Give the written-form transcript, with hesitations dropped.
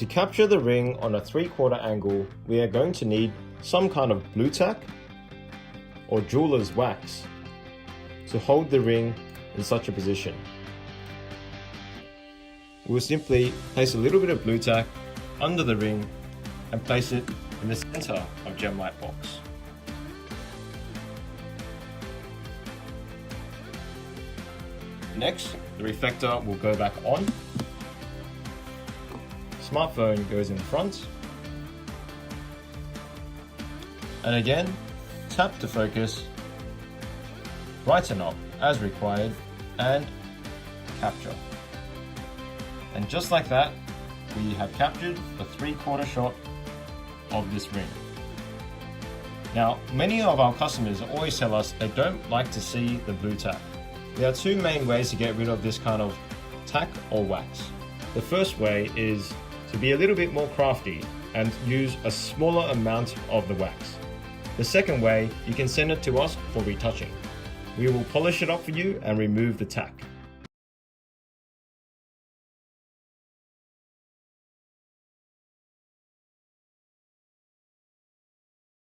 To capture the ring on a 3/4 angle, we are going to need some kind of blue-tack or jeweler's wax to hold the ring in such a position. We'll simply place a little bit of blue-tack under the ring and place it in the center of GemLightbox. Next, the reflector will go back on. Smartphone goes in front. And again, tap to focus, brighten up as required, and capture. And just like that, we have captured the 3/4 shot of this ring. Now, many of our customers always tell us they don't like to see the blue tack. There are two main ways to get rid of this kind of tack or wax. The first way is to be a little bit more crafty and use a smaller amount of the wax. The second way, you can send it to us for retouching. We will polish it up for you and remove the tack.